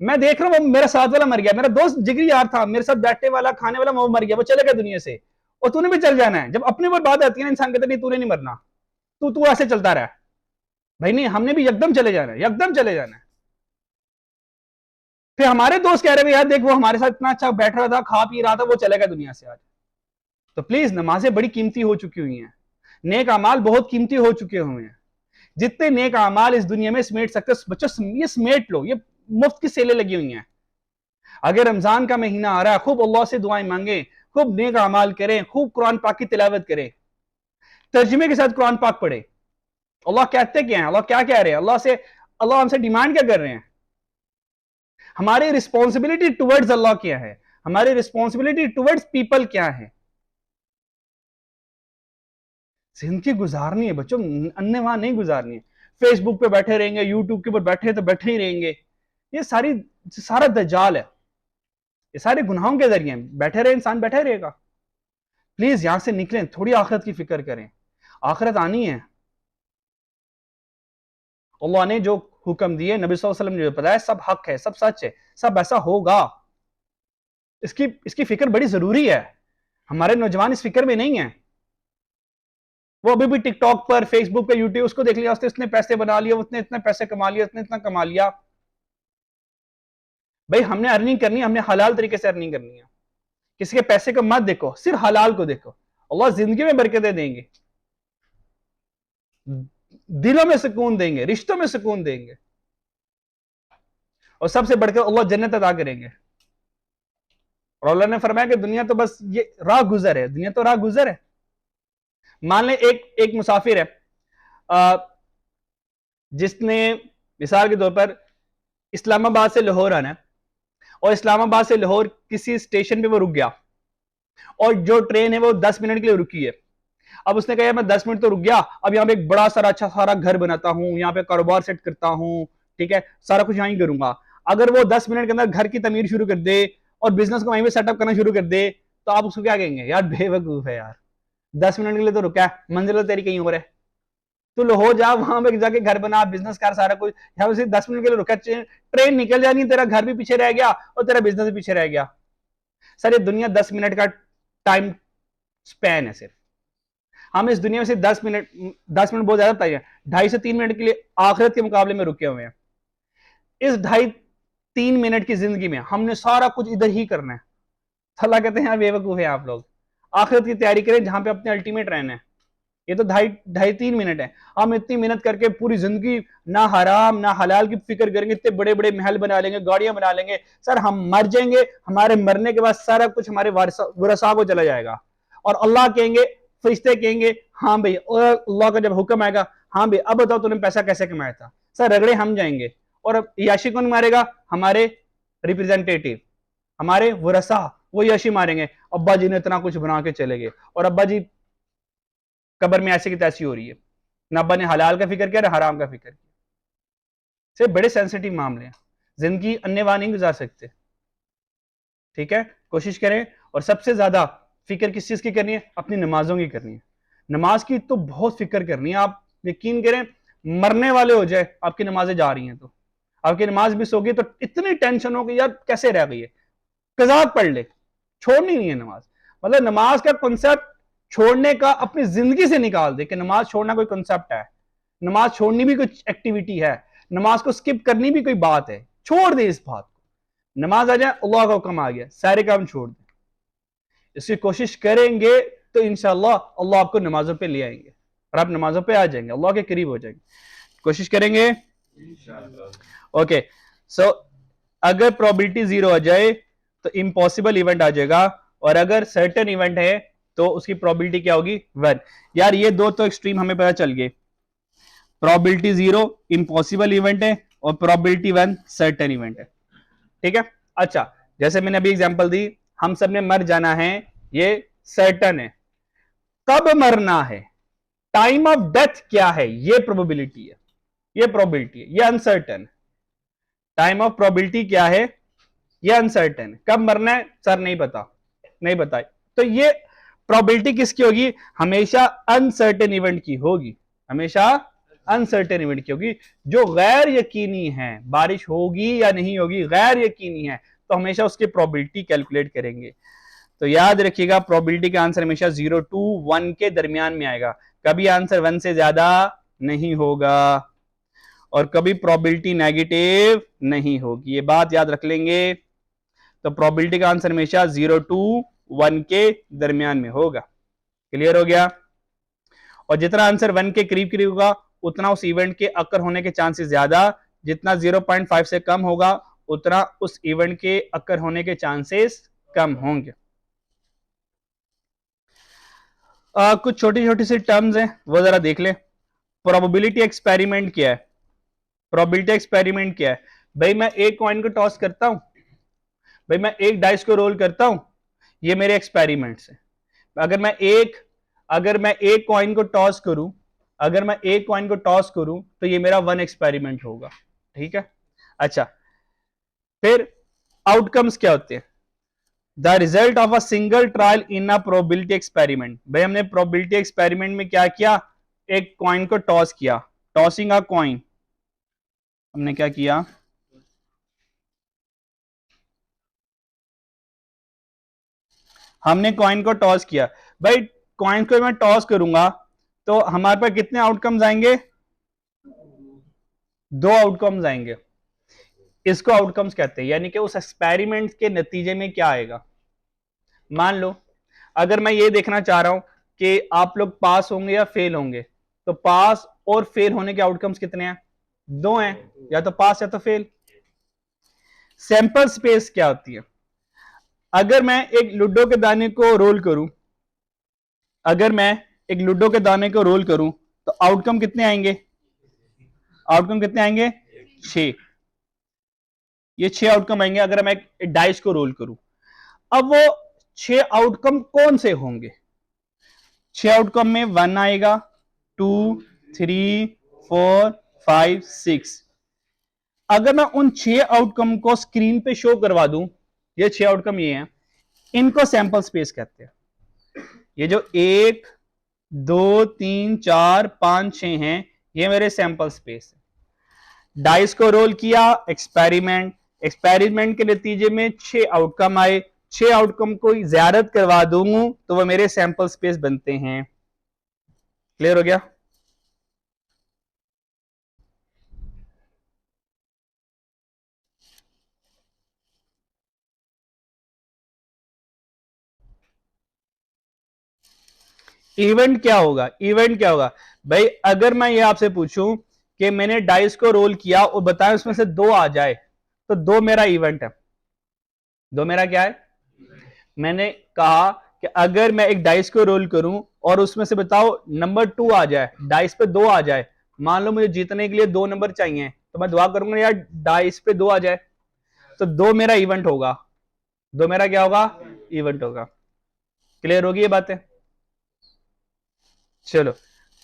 मैं देख रहा हूँ मेरा साथ वाला मर गया, मेरा दोस्त जिगरी यार था, मेरे साथ बैठने वाला, खाने वाला, वो मर गया, वो चले गया दुनिया से, और तूने भी चल जाना है। जब अपनी वो बात आती है ना, इंसान कहता नहीं तूने नहीं मरना, तू ऐसे चलता रहा भाई, नहीं हमने भी एकदम चले जाना है, एकदम चले जाना है। फिर हमारे दोस्त कह रहे हैं यार देख वो हमारे साथ इतना अच्छा बैठ रहा था, खा पी रहा था, वो चले गया दुनिया से आज। तो प्लीज नमाजें बड़ी कीमती हो चुकी हुई हैं, नेक अमाल बहुत कीमती हो चुके हुए हैं। जितने नेक अमाल इस दुनिया में समेट सकते बच्चों, ये समेट लो, ये मुफ्त की सेलें लगी हुई हैं। अगर रमजान का महीना आ रहा है, खूब अल्लाह से दुआएं मांगे, खूब नेक अमाल करें, खूब कुरान पाक की तिलावत करें, तर्जुमे के साथ कुरान पाक पढ़े। अल्लाह कहते क्या है, अल्लाह क्या कह रहे हैं, अल्लाह हमसे डिमांड क्या कर रहे हैं, हमारी रिस्पॉन्सिबिलिटी टुवर्ड्स अल्लाह क्या है, हमारी रिस्पॉन्सिबिलिटी टुवर्ड्स पीपल क्या है। जिंदगी गुजारनी है बच्चों, अन्य वहां नहीं गुजारनी है। फेसबुक पे बैठे रहेंगे, यूट्यूब के ऊपर बैठे तो बैठे ही रहेंगे, ये सारा दज्जाल है, ये सारे गुनाहों के जरिए बैठे रहे, इंसान बैठे रहेगा। प्लीज यहां से निकलें, थोड़ी आखिरत की फिक्र करें, आखिरत आनी है। अल्लाह ने जो हुक्म दिए, नबी सल्लल्लाहु अलैहि वसल्लम ने जो बताया, सब हक है, सब सच है, सब ऐसा होगा। इसकी फिक्र बड़ी जरूरी है। हमारे नौजवान इस फिक्र में नहीं है, वो अभी भी टिकटॉक पर, फेसबुक पे, यूट्यूब, उसको देख लिया, उसने इतने पैसे बना लिया, उसने इतने पैसे कमा लिया, उसने इतना कमा लिया। भाई हमने अर्निंग करनी है, हमने हलाल तरीके से अर्निंग करनी है। किसी के पैसे को मत देखो, सिर्फ हलाल को देखो, अल्लाह जिंदगी में बरकतें देंगे, दिलों में सुकून देंगे, रिश्तों में सुकून देंगे, और सबसे बढ़कर अल्लाह जन्नत अता करेंगे। और अल्लाह ने फरमाया कि दुनिया तो बस ये राह गुजर है, दुनिया तो राह गुजर है। मान लें एक मुसाफिर है, जिसने मिसाल के तौर पर इस्लामाबाद से लाहौर आना है, और इस्लामाबाद से लाहौर किसी स्टेशन पे वो रुक गया, और जो ट्रेन है वो 10 मिनट के लिए रुकी है। अब उसने कहा मैं 10 मिनट तो रुक गया, अब यहाँ पे एक बड़ा सारा अच्छा सारा घर बनाता हूँ, यहाँ पे कारोबार सेट करता हूँ, ठीक है, सारा कुछ यहाँ ही करूंगा। अगर वो 10 मिनट के अंदर घर की तमीर शुरू कर दे और बिजनेस को वहीं पे सेटअप करना शुरू कर दे, तो आप उसको क्या कहेंगे, यार बेवकूफ है यार, 10 मिनट के लिए तो रुका है, मंजिल तेरी कहीं और है, तो लाहौर जा, वहां पे जाके घर बना, बिजनेस कर, सारा कुछ। यहाँ से 10 मिनट के लिए रुका, ट्रेन निकल जानी, तेरा घर भी पीछे रह गया और तेरा बिजनेस भी पीछे रह गया। सर ये दुनिया 10 मिनट का टाइम स्पैन है सिर्फ। हम इस दुनिया में सिर्फ 10 मिनट बहुत ज्यादा तय है, 2.5 से 3 मिनट के लिए आखिरत के मुकाबले में रुके हुए हैं। इस 2.5-3 मिनट की जिंदगी में हमने सारा कुछ इधर ही करना है। अल्लाह कहते हैं बेवकूफ है आप लोग, आखिरत की तैयारी करें जहां पे अपने अल्टीमेट रहना है। ये तो 2.5-3 मिनट है, हम इतनी मेहनत करके पूरी जिंदगी ना हराम ना हलाल की फिक्र करेंगे, इतने बड़े बड़े महल बना लेंगे, गाड़ियां बना लेंगे। सर हम मर जाएंगे, हमारे मरने के बाद सारा कुछ हमारे वारसा को चला जाएगा, और अल्लाह कहेंगे, फरिश्ते कहेंगे, हाँ भाई, और अल्लाह का जब हुक्म आएगा, हाँ भाई अब बताओ तूने पैसा कैसे कमाया था, सर रगड़े हम जाएंगे। और याशी कौन मारेगा, हमारे रिप्रेजेंटेटिव, हमारे वरसा, वो याशी मारेंगे, अब्बा जी ने इतना कुछ बना के चले गए, और अब्बा जी कब्र में ऐसे की तैसी हो रही है, ना अब्बा ने हलाल का फिक्र किया ना हराम का फिक्र किया। से बड़े सेंसिटिव मामले हैं, जिंदगी अन्यवान नहीं गुजार सकते। ठीक है, कोशिश करें। और सबसे ज्यादा फिक्र किस चीज की करनी है? अपनी नमाजों की करनी है। नमाज की तो बहुत फिक्र करनी है। आप यकीन करें, मरने वाले हो जाए आपकी नमाजें जा रही हैं तो, आपकी नमाज मिस होगी तो इतनी टेंशन हो कि यार कैसे रह गई है, कज़ात पढ़ ले, छोड़नी नहीं है नमाज। मतलब नमाज का कॉन्सेप्ट छोड़ने का अपनी जिंदगी से निकाल दे कि नमाज छोड़ना कोई कॉन्सेप्ट है, नमाज छोड़नी भी कोई एक्टिविटी है, नमाज को स्किप करनी भी कोई बात है। छोड़ दे इस बात को। नमाज आ जाए, अल्लाह का हुक्म आ गया, सारे काम छोड़ दे। इसकी कोशिश करेंगे तो इंशाअल्लाह अल्लाह आपको नमाजों पे ले आएंगे और आप नमाजों पे आ जाएंगे, अल्लाह के करीब हो जाएंगे। कोशिश करेंगे ओके। सो अगर प्रोबेबिलिटी 0 आ जाए तो इम्पॉसिबल इवेंट आ जाएगा, और अगर सर्टेन इवेंट है तो उसकी प्रोबेबिलिटी क्या होगी? 1। यार ये दो तो एक्सट्रीम हमें पता चल गए, प्रोबेबिलिटी 0 इम्पॉसिबल इवेंट है और प्रोबेबिलिटी 1 सर्टेन इवेंट है। ठीक है, अच्छा जैसे मैंने अभी एग्जांपल दी, हम सब ने मर जाना है, ये सर्टेन है। कब मरना है, टाइम ऑफ डेथ क्या है, ये प्रोबेबिलिटी है, ये प्रोबेबिलिटी है, ये अनसर्टेन है। टाइम ऑफ प्रोबेबिलिटी क्या है, ये अनसर्टेन है। कब मरना है सर नहीं पता, नहीं पता। तो ये प्रोबेबिलिटी किसकी होगी? हमेशा अनसर्टेन इवेंट की होगी, हमेशा अनसर्टेन इवेंट की होगी। जो गैर यकीनी है, बारिश होगी या नहीं होगी, गैर यकीनी है, तो हमेशा उसकी प्रोबेबिलिटी कैलकुलेट करेंगे। तो याद रखिएगा, प्रोबेबिलिटी का आंसर हमेशा 0 to 1 के दरमियान में आएगा, कभी आंसर 1 से ज्यादा नहीं होगा और कभी प्रोबेबिलिटी नेगेटिव नहीं होगी, ये बात याद रख लेंगे। तो प्रोबेबिलिटी का आंसर हमेशा 0 to 1 के दरमियान में होगा। क्लियर हो गया? और जितना आंसर 1 के करीब करीब होगा उतना उस इवेंट के अकर होने के चांसेस ज्यादा, जितना 0.5 से कम होगा उतना उस इवेंट के अकर होने के चांसेस कम होंगे। कुछ छोटी छोटी सी टर्म्स हैं वो जरा देख ले। प्रोबेबिलिटी एक्सपेरिमेंट क्या है? प्रोबेबिलिटी एक्सपेरिमेंट क्या है? भाई मैं एक कॉइन को टॉस करता हूं, भाई मैं एक डाइस को रोल करता हूं, ये मेरे एक्सपेरिमेंट्स है। अगर मैं एक कॉइन को टॉस करूं, अगर मैं एक कॉइन को टॉस करूं तो ये मेरा 1 एक्सपेरिमेंट होगा। ठीक है, अच्छा फिर आउटकम्स क्या होते हैं? The result of a single trial in a probability experiment. भाई हमने प्रोबेबिलिटी एक्सपेरिमेंट में क्या किया? एक कॉइन को टॉस किया, टॉसिंग अ कॉइन। हमने क्या किया? हमने कॉइन को टॉस किया। भाई कॉइन को मैं टॉस करूंगा तो हमारे पास कितने आउटकम्स आएंगे? 2 आउटकम्स आएंगे। इसको आउटकम्स कहते हैं, यानी कि उस एक्सपेरिमेंट के नतीजे में क्या आएगा। मान लो अगर मैं ये देखना चाह रहा हूं कि आप लोग पास होंगे या फेल होंगे, तो पास और फेल होने के आउटकम्स कितने हैं? 2 हैं, या तो पास या तो फेल। सैंपल स्पेस क्या होती है? अगर मैं एक लूडो के दाने को रोल करूं, अगर मैं एक लूडो के दाने को रोल करूं तो आउटकम कितने आएंगे? आउटकम कितने आएंगे? 6। ये 6 आउटकम आएंगे अगर मैं एक डाइस को रोल करूं। अब वो 6 आउटकम कौन से होंगे? 6 आउटकम में 1 आएगा, 2, 3, 4, 5, 6। अगर मैं उन 6 आउटकम को स्क्रीन पे शो करवा दूं, ये 6 आउटकम ये हैं, इनको सैंपल स्पेस कहते हैं। ये जो 1, 2, 3, 4, 5, 6 हैं, ये मेरे सैंपल स्पेस है। डाइस को रोल किया, एक्सपेरिमेंट, एक्सपेरिमेंट के नतीजे में 6 आउटकम आए, 6 आउटकम को ज़ियारत करवा दूंगा तो वो मेरे सैंपल स्पेस बनते हैं। क्लियर हो गया? इवेंट क्या होगा? इवेंट क्या होगा भाई? अगर मैं ये आपसे पूछूं कि मैंने डाइस को रोल किया और बताया उसमें से 2 आ जाए, तो 2 मेरा इवेंट है। 2 मेरा क्या है? मैंने कहा कि अगर मैं एक डाइस को रोल करूं और उसमें से बताओ नंबर 2 आ जाए, डाइस पे 2 आ जाए, मान लो मुझे जीतने के लिए 2 नंबर चाहिए, तो मैं दुआ करूंगा यार डाइस पे 2 आ जाए, तो 2 मेरा इवेंट होगा। 2 मेरा क्या होगा? इवेंट होगा। क्लियर होगी ये बातें? चलो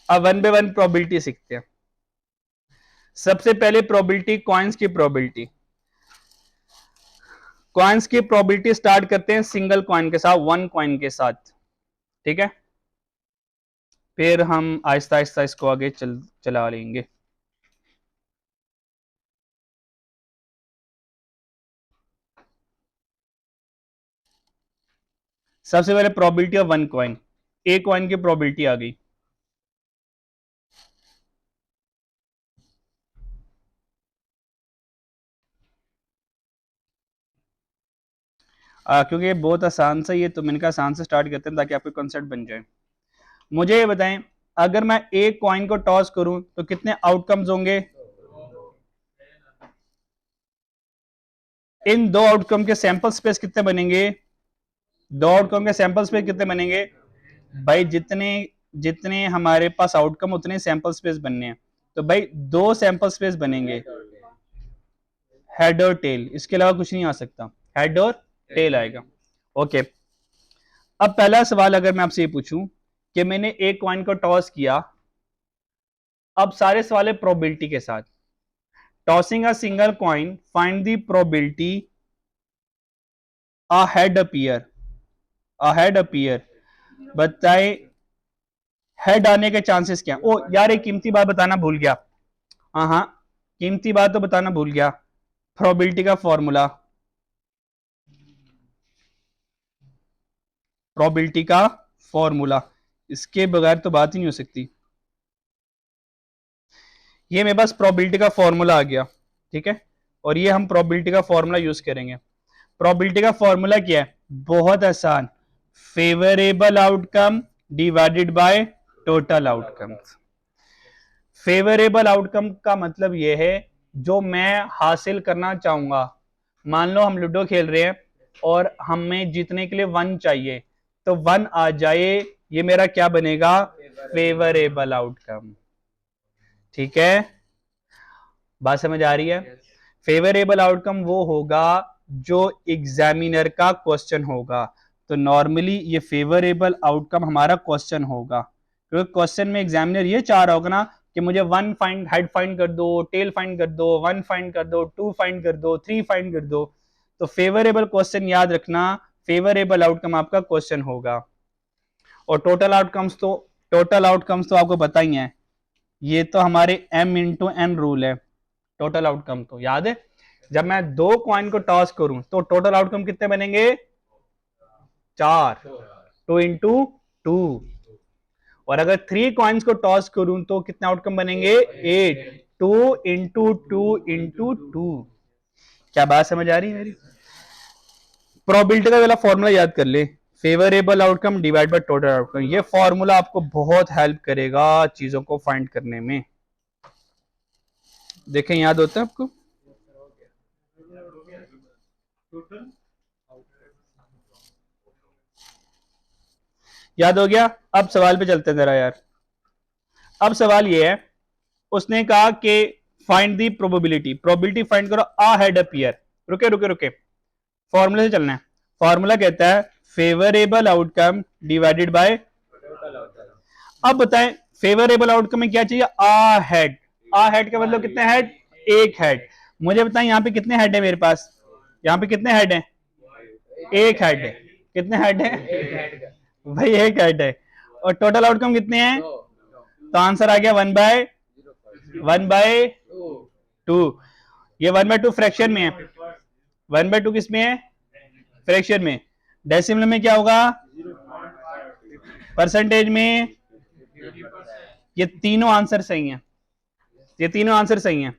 अब 1 by 1 प्रोबेबिलिटी सीखते हैं। सबसे पहले प्रोबेबिलिटी, कॉइन्स की प्रोबेबिलिटी। कॉइन्स की प्रोबेबिलिटी स्टार्ट करते हैं सिंगल कॉइन के साथ, वन कॉइन के साथ, ठीक है। फिर हम आहिस्ता आहिस्ता इसको आगे चला लेंगे। सबसे पहले प्रोबेबिलिटी ऑफ वन कॉइन, एक कॉइन की प्रोबेबिलिटी आ गई। क्योंकि ये बहुत आसान सा ही है तो मैंने कहा आसान से स्टार्ट करते हैं ताकि आपको कॉन्सेप्ट बन जाए। मुझे ये बताएं, अगर मैं एक कॉइन को टॉस करूं तो कितने आउटकम्स होंगे? इन दो आउटकम के सैंपल स्पेस कितने बनेंगे? दो आउटकम के सैंपल स्पेस कितने बनेंगे? भाई जितने जितने हमारे पास आउटकम उतने सैंपल स्पेस बनने हैं, तो भाई दो सैंपल स्पेस बनेंगे, हेड और टेल, इसके अलावा कुछ नहीं आ सकता, हेड और टेल आएगा। ओके, अब पहला सवाल अगर मैं आपसे ये पूछूं कि मैंने एक कॉइन को टॉस किया, अब सारे सवाल है प्रोबेबिलिटी के साथ। Tossing a single coin, find the probability a head appear, बताए हेड आने के चांसेस क्या? ओ यार एक कीमती बात बताना भूल गया, हाँ कीमती बात तो बताना भूल गया, प्रोबेबिलिटी का फॉर्मूला, प्रोबेबिलिटी का फॉर्मूला, इसके बगैर तो बात ही नहीं हो सकती। ये मेरे पास प्रोबेबिलिटी का फॉर्मूला आ गया, ठीक है, और ये हम प्रोबेबिलिटी का फॉर्मूला यूज करेंगे। प्रोबेबिलिटी का फॉर्मूला क्या है? बहुत आसान, favourable outcome divided by total outcome. Favourable outcome का मतलब यह है जो मैं हासिल करना चाहूंगा। मान लो हम लूडो खेल रहे हैं और हमें जीतने के लिए 1 चाहिए, तो 1 आ जाए, ये मेरा क्या बनेगा? फेवरेबल आउटकम, ठीक है, बात समझ आ रही है? फेवरेबल आउटकम वो होगा जो एग्जामिनर का क्वेश्चन होगा, तो नॉर्मली ये फेवरेबल आउटकम हमारा क्वेश्चन होगा, क्योंकि क्वेश्चन में एग्जामिनर ये चाह रहा होगा ना कि मुझे 1 फाइंड, हेड फाइंड कर दो, टेल फाइंड कर दो, 1 फाइंड कर दो, 2 फाइंड कर दो, 3 फाइंड कर दो। तो फेवरेबल क्वेश्चन याद रखना, फेवरेबल आउटकम आपका क्वेश्चन होगा। और टोटल आउटकम्स तो आपको पता ही है, ये तो हमारे m×n रूल है। टोटल आउटकम तो याद है, जब मैं दो कॉइन को टॉस करूं तो टोटल आउटकम कितने बनेंगे? 4, 2 × 2। और अगर 3 कॉइन्स को टॉस करूं तो कितने आउटकम बनेंगे? 8, 2 × 2 × 2। क्या बात समझ आ रही है मेरी? प्रोबेबिलिटी का वाला फॉर्मूला याद कर ले, favourable outcome divide by total outcome. ये फॉर्मूला आपको बहुत हेल्प करेगा चीजों को फाइंड करने में। देखें याद होता है आपको? याद हो गया? अब सवाल पे चलते हैं जरा यार। अब सवाल ये है, उसने कहा कि find the probability, probability find करो अ हेड अपीयर। रुके रुके रुके, फॉर्मूले से चलना है। फॉर्मूला कहता है फेवरेबल आउटकम डिवाइडेड बाय। अब बताएं फेवरेबल आउटकम में क्या चाहिए? A head. अ हेड का मतलब कितने हेड? एक हेड। मुझे बताएं यहाँ पे कितने हेड है मेरे पास? यहाँ पे कितने हेड हैं? एक हेड है। कितने हेड है? भाई एक हेड है। और टोटल आउटकम कितने हैं? तो आंसर आ गया 1/2। ये 1/2 फ्रैक्शन में है, 1/2 किस में है? फ्रैक्शन में। डेसिमल में क्या होगा? परसेंटेज में। ये तीनों आंसर सही हैं, ये तीनों आंसर सही हैं।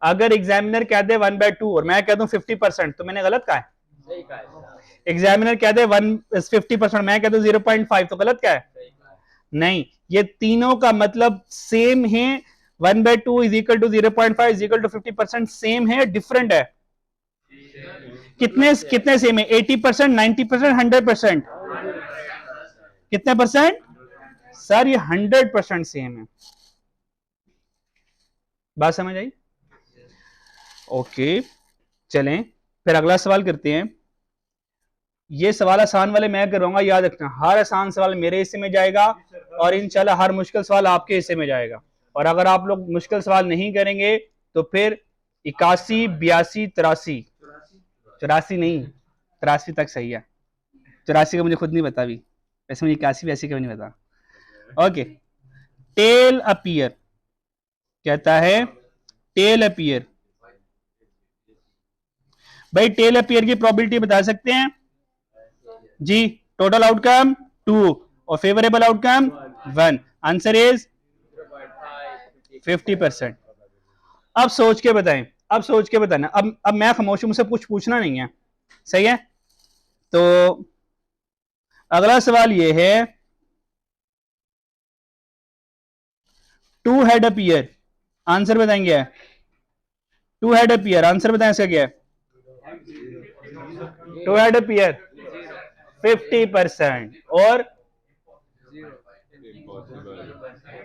अगर एग्जामिनर कह दे 1/2 और मैं कह दूं 50%, तो मैंने गलत कहा है? एग्जामिनर कह दे 50%, मैं कह दूं 0.5, तो गलत क्या है? नहीं, ये तीनों का मतलब सेम है। 1/2 is equal to 0.5 is equal to 50%, same है, डिफरेंट है? कितने कितने सेम है? 80%, 90%, 100%? कितने परसेंट? सर ये 100% सेम है। बात समझ आई? ओके, चलें फिर अगला सवाल करते हैं। ये सवाल आसान वाले मैं करूंगा, याद रखना, हर आसान सवाल मेरे हिस्से में जाएगा और इंशाल्लाह हर मुश्किल सवाल आपके हिस्से में जाएगा। और अगर आप लोग मुश्किल सवाल नहीं करेंगे तो फिर 81, 82, 83, 84 नहीं 83 तक सही है, 84 का मुझे खुद नहीं पता अभी, वैसे मुझे 81 82 का भी नहीं पता। ओके, टेल अपीयर कहता है, टेल अपीयर, भाई टेल अपीयर की प्रोबेबिलिटी बता सकते हैं जी? टोटल आउटकम 2 और फेवरेबल आउटकम 1, आंसर इज 50%। अब सोच के बताएं, अब सोच के बताना, अब मैं खामोश हूं, मुझसे कुछ पूछना नहीं है, सही है? तो अगला सवाल ये है, टू हेड अपीयर, आंसर बताएंगे? टू हेड अपीयर, आंसर बताएं इसका क्या है? टू हेड अपीयर 50%, और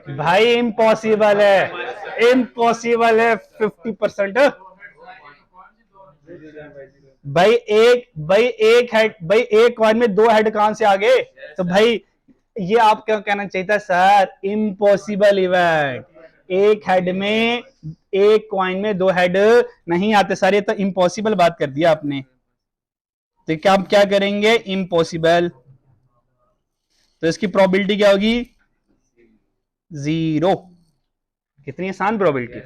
भाई इम्पॉसिबल है, इम्पॉसिबल है 50%। भाई एक कॉइन में 2 हेड कहां से आ गए? तो भाई ये आप क्या कहना चाहिए था सर? इम्पॉसिबल इवेंट, एक हेड में, एक कॉइन में 2 हेड नहीं आते सर, ये तो इम्पॉसिबल बात कर दिया आपने। तो क्या आप क्या करेंगे? इम्पॉसिबल। तो इसकी प्रोबेबिलिटी क्या होगी? 0। कितनी आसान प्रोबेबिलिटी।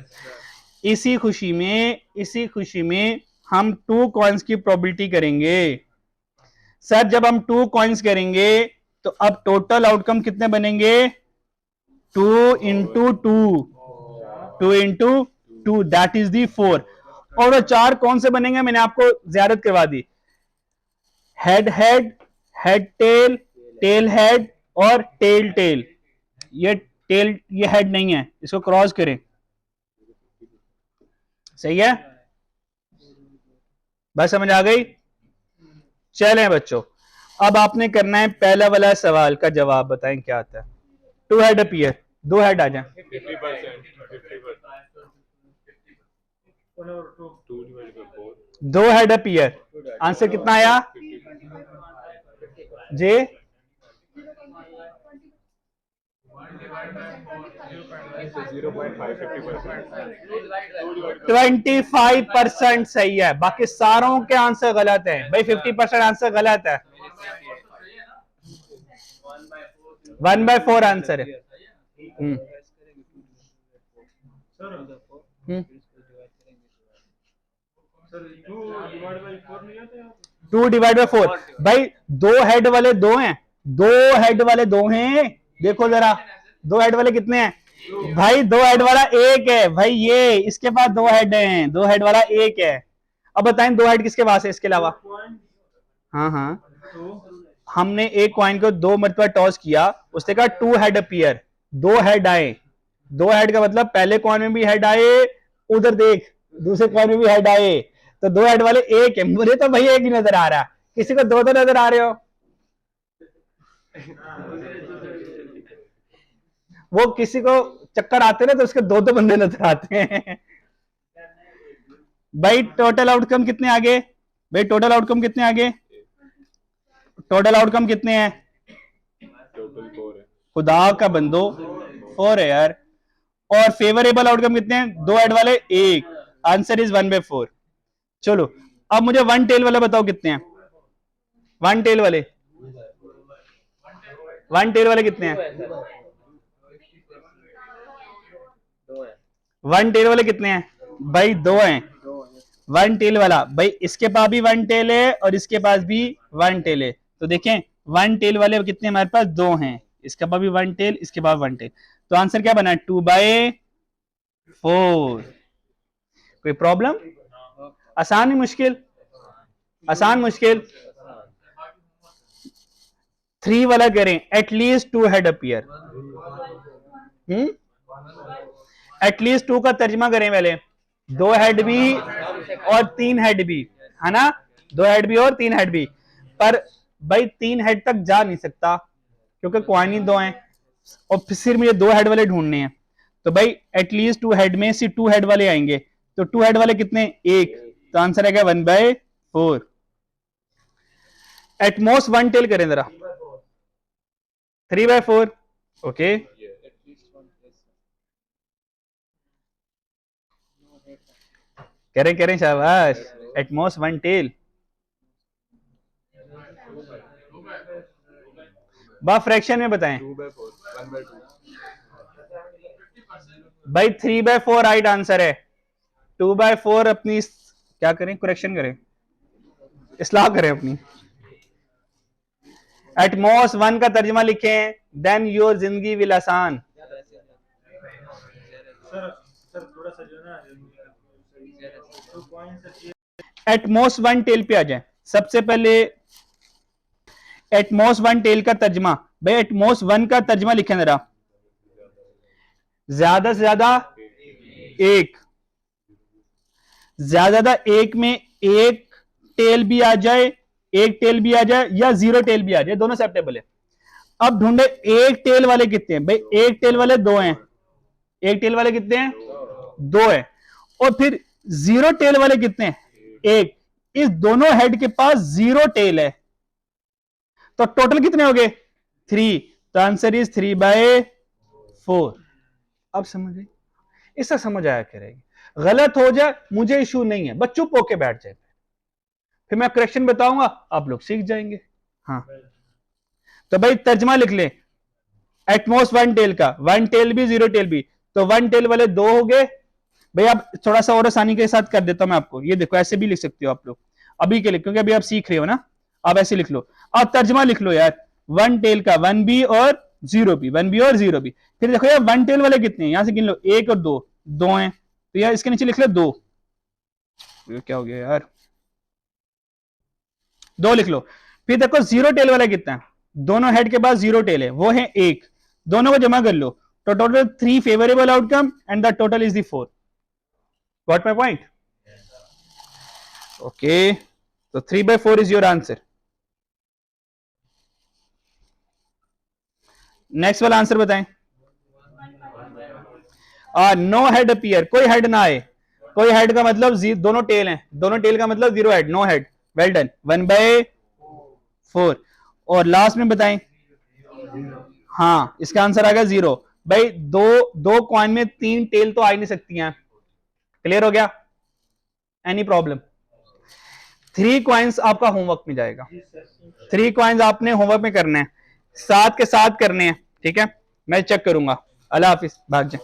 इसी खुशी में हम 2 कॉइन्स की प्रोबेबिलिटी करेंगे सर। जब हम 2 कॉइन्स करेंगे तो अब टोटल आउटकम कितने बनेंगे? 2 इंटू 2 दैट इज दी 4। और वो 4 कौन से बनेंगे? मैंने आपको ज़ियारत करवा दी, head head, head tail, tail head और टेल टेल। ये टेल, ये हेड नहीं है, इसको क्रॉस करें, सही है? बस समझ आ गई? चलें बच्चों, अब आपने करना है पहला वाला सवाल का जवाब, बताएं क्या आता है। टू हेड अपीयर, 2 हेड आ जाए, 2 हेड अपीयर, आंसर कितना आया जी? 25% सही है, बाकी सारों के आंसर गलत है भाई। 50% आंसर गलत है, 1/4 आंसर है। टू डिवाइड बाई 4, भाई 2 हेड वाले 2 हैं, 2 हेड वाले 2 हैं, देखो जरा 2 हेड वाले कितने हैं भाई? 2 हेड वाला 1 है भाई, ये इसके पास 2 हेड हैं, 2 हेड वाला 1 है। अब बताएं 2 हेड किसके पास है इसके अलावा? हाँ हाँ, हमने एक कॉइन को 2 मरतबा टॉस किया, उसने कहा 2 हेड अपीयर, 2 हेड आए। 2 हेड का मतलब पहले कॉइन में भी हेड आए, उधर देख दूसरे कॉइन में भी हेड आए, तो 2 हेड वाले 1 है। मुझे तो भाई 1 ही नजर आ रहा है, किसी को 2 नजर आ रहे हो? वो किसी को चक्कर आते ना तो उसके 2 बंदे नजर आते हैं। भाई टोटल आउटकम कितने आगे? भाई टोटल आउटकम कितने आगे? टोटल आउटकम कितने हैं? खुदा का बंदो 4 है यार। और फेवरेबल आउटकम कितने हैं? 2 हेड वाले 1, आंसर इज 1/4। चलो अब मुझे 1 टेल वाले बताओ कितने हैं? 1 टेल वाले, 1 टेल वाले कितने हैं? 1 टेल वाले कितने हैं? भाई 2 हैं। 1 टेल वाला, भाई इसके पास भी 1 टेल है और इसके पास भी 1 टेल है, तो देखें 1 टेल वाले कितने हमारे पास? 2 हैं, इसके पास भी 1 टेल, इसके पास 1 टेल, तो आंसर क्या बना? 2/4। कोई प्रॉब्लम? आसान ही मुश्किल? आसान मुश्किल? 3 वाला करें, एटलीस्ट 2 हेड अपीयर। एटलीस्ट 2 का तर्जमा करें पहले, 2 हेड भी और 3 हेड भी, है ना? 2 हेड भी और 3 हेड भी, पर भाई 3 हेड तक जा नहीं सकता क्योंकि क्वाइन ही 2 हैं, और फिर मुझे 2 हेड वाले ढूंढने हैं। तो भाई एटलीस्ट 2 हेड में से 2 हेड वाले आएंगे, तो 2 हेड वाले कितने? 1, तो आंसर है क्या? 1/4। एटमोस्ट 1 टेल करें जरा, 3/4। ओके, कह रहे शाबाश। At most one tail. बा फ्रैक्शन में बताएं 2/4 1/2 भाई। 3/4 राइट आंसर है। 2/4 अपनी क्या करें, करेक्शन करें, इस्लाह करें अपनी। एटमोस्ट वन का तर्जमा लिखें, देन योर जिंदगी विल आसान। सर थोड़ा सा जो ना तो पॉइंट एटमोस्ट वन टेल पे आ जाए। सबसे पहले एटमोस्ट वन टेल का तर्जमा, भाई एटमोस्ट वन का तर्जमा लिखें जरा। ज्यादा से ज्यादा एक, ज्यादा एक में एक टेल भी आ जाए, एक टेल भी आ जाए, या जीरो टेल भी आ जाए, दोनों एक्सेप्टेबल है। अब ढूंढे एक टेल वाले कितने हैं। भाई एक टेल वाले दो हैं। एक टेल वाले कितने हैं, दो हैं। और फिर जीरो टेल वाले कितने हैं, एक। इस दोनों हेड के पास जीरो टेल है, तो टोटल कितने हो गए, 3। तो आंसर इज 3/4। अब समझे, इससे समझ आया करेगी। गलत हो जाए मुझे इशू नहीं है, बस चुप होके बैठ जाए, फिर मैं करेक्शन बताऊंगा, आप लोग सीख जाएंगे। हाँ तो भाई तर्जमा लिख ले एटमोस्ट वन टेल का, वन टेल भी जीरो टेल भी। तो वन टेल वाले दो हो गए। भाई आप थोड़ा सा और आसानी के साथ कर देता हूं मैं आपको, ये देखो ऐसे भी लिख सकते हो आप लोग अभी के लिए, क्योंकि अभी आप सीख रहे हो ना। आप ऐसे लिख लो और तर्जमा लिख लो यार, वन टेल का 1B और 0B, 1B और 0B। फिर देखो यार वन टेल वाले कितने हैं, यहां से गिन लो, एक और दो, दो हैं, तो यार इसके नीचे लिख लो दो। क्या हो गया यार, दो लिख लो। फिर देखो जीरो टेल वाला कितना है, दोनों हेड के पास जीरो टेल है, वो है एक। दोनों को जमा कर लो, तो total 3 favourable outcome and the total is the 4। Got my point? Okay, तो 3/4 इज योर आंसर। नेक्स्ट वाला आंसर बताएं। नो हेड अपीयर, कोई हेड ना आए। कोई हेड का मतलब दोनों टेल हैं, दोनों टेल का मतलब zero head, no head. Well done, 1/4। और लास्ट में बताएं। हाँ इसका आंसर आ गया 0। भाई दो कॉइन में 3 टेल तो आ ही नहीं सकती हैं। क्लियर हो गया? Any problem? 3 कॉइन्स आपका होमवर्क में जाएगा। 3 कॉइन्स आपने होमवर्क में करने हैं, साथ के साथ करने हैं, ठीक है? मैं चेक करूंगा। अल्लाह हाफिज, भाग जाए।